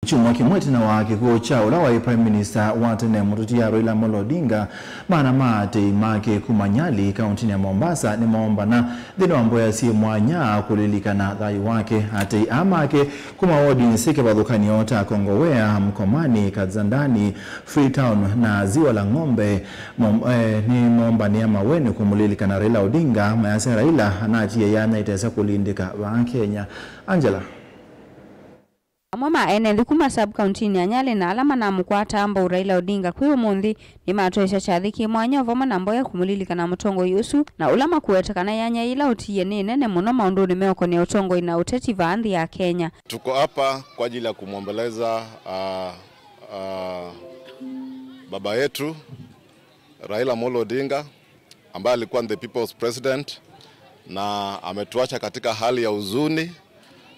Chumwa kimweti na wake kuocha ulawa Prime Minister watene mututia Raila Amolo Odinga mana mate make kumanyali kaunti ya Mombasa ni maomba na dhino amboya si mwanya kulilika na dhai wake hati amake kuma wodi nisike badhukani yota Kongowea, Mkomani, Kazandani, Freetown na Ziwa la Ng'ombe ni maomba ni ama wenu kumulilika na Raila Odinga mayase Raila anaji yana itesa kulindika wa Kenya. Angela Mama ene likuma sub county ni Nyali na alama na mkwata amba Raila Odinga kwiyo mundi ni matoesha chathiki mwanya voma na mboya kumulilika na mutongo yusu na ulama kuwetakana yanya ila utiye ni nene muno maundu ni meoko ni utongo ina uteti vaandhi ya Kenya. Tuko hapa kwa ajili ya kumwombeleza baba yetu Raila Amolo Odinga ambaye alikuwa the people's president na ametuacha katika hali ya huzuni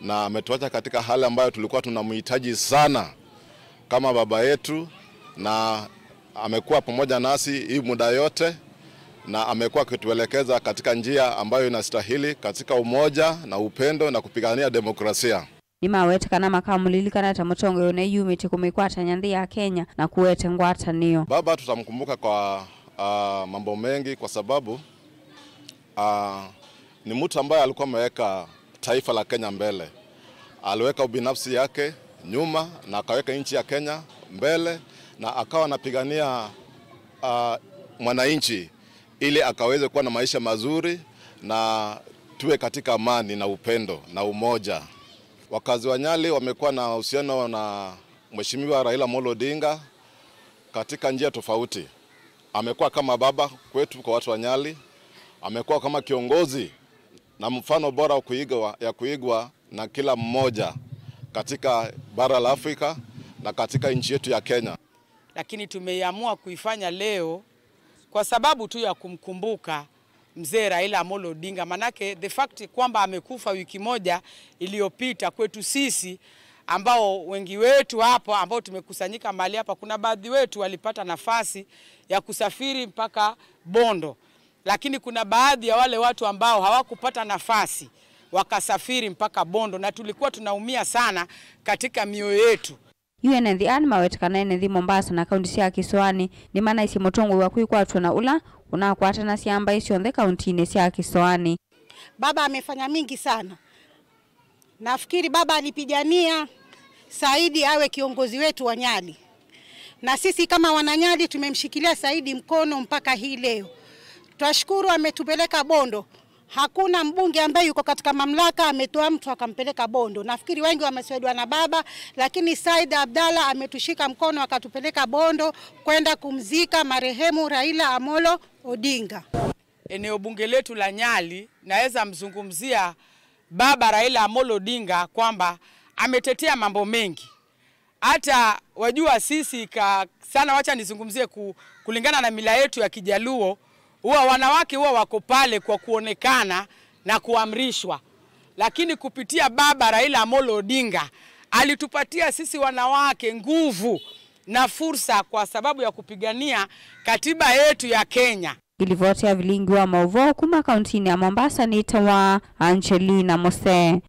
na ametuacha katika hali ambayo tulikuwa tunamhitaji sana kama baba yetu, na amekuwa pamoja nasi hii muda yote na amekuwa akituelekeza katika njia ambayo inastahili katika umoja na upendo na kupigania demokrasia. Nima wetakana makamulilika na tamutongo yone yumiti kumikwata nyandhi ya Kenya na kuwete ngwata niyo. Baba tutamkumbuka kwa mambo mengi kwa sababu ni mtu ambaye alikuwa ameweka taifa la Kenya mbele. Aliweka ubinafsi yake nyuma na akaweka nchi ya Kenya mbele na akawa anapigania mwananchi ili akaweze kuwa na maisha mazuri na tuwe katika amani na upendo na umoja. Wakazi wa Nyali wamekuwa na uhusiano na Mheshimiwa Raila Amolo Odinga katika njia tofauti. Amekuwa kama baba kwetu kwa watu wa Nyali, amekuwa kama kiongozi na mfano bora ya kuigwa na kila mmoja katika bara la Afrika na katika nchi yetu ya Kenya. Lakini tumeamua kuifanya leo kwa sababu tu ya kumkumbuka mzee Raila Amolo Odinga, manake the fact kwamba amekufa wiki moja iliyopita kwetu sisi ambao wengi wetu hapo ambao tumekusanyika mahali hapa, kuna baadhi wetu walipata nafasi ya kusafiri mpaka Bondo. Lakini kuna baadhi ya wale watu ambao hawakupata nafasi wakasafiri mpaka Bondo na tulikuwa tunaumia sana katika mioyo yetu. UNND anima wetakana NND Mombasa na kaunti ya Kisiwani ni maana isi mutongo wa kuikwatwa na ula unakwata na siamba isi onde kaunti ine ya Kisiwani. Baba amefanya mingi sana. Nafikiri baba alipigania Saidi awe kiongozi wetu wa Nyali. Na sisi kama wananyali tumemshikilia Saidi mkono mpaka hii leo. Twashukuru ametupeleka Bondo. Hakuna mbunge ambaye yuko katika mamlaka ametoa mtu akampeleka Bondo. Nafikiri wengi wamesaidiwa na baba, lakini Said Abdalla ametushika mkono akatupeleka Bondo kwenda kumzika marehemu Raila Amolo Odinga. Eneo bunge letu la Nyali naweza mzungumzia baba Raila Amolo Odinga kwamba ametetea mambo mengi. Hata wajua sisi sana, wacha nizungumzie kulingana na mila yetu ya Kijaluo, huwa wanawake huwa wako pale kwa kuonekana na kuamrishwa. Lakini kupitia baba Raila Amolo Odinga alitupatia sisi wanawake nguvu na fursa kwa sababu ya kupigania katiba yetu ya Kenya. Ilivotea vilingi wa Mauvo kuma kaunti ya Mombasa ni tawa Angelina Mose.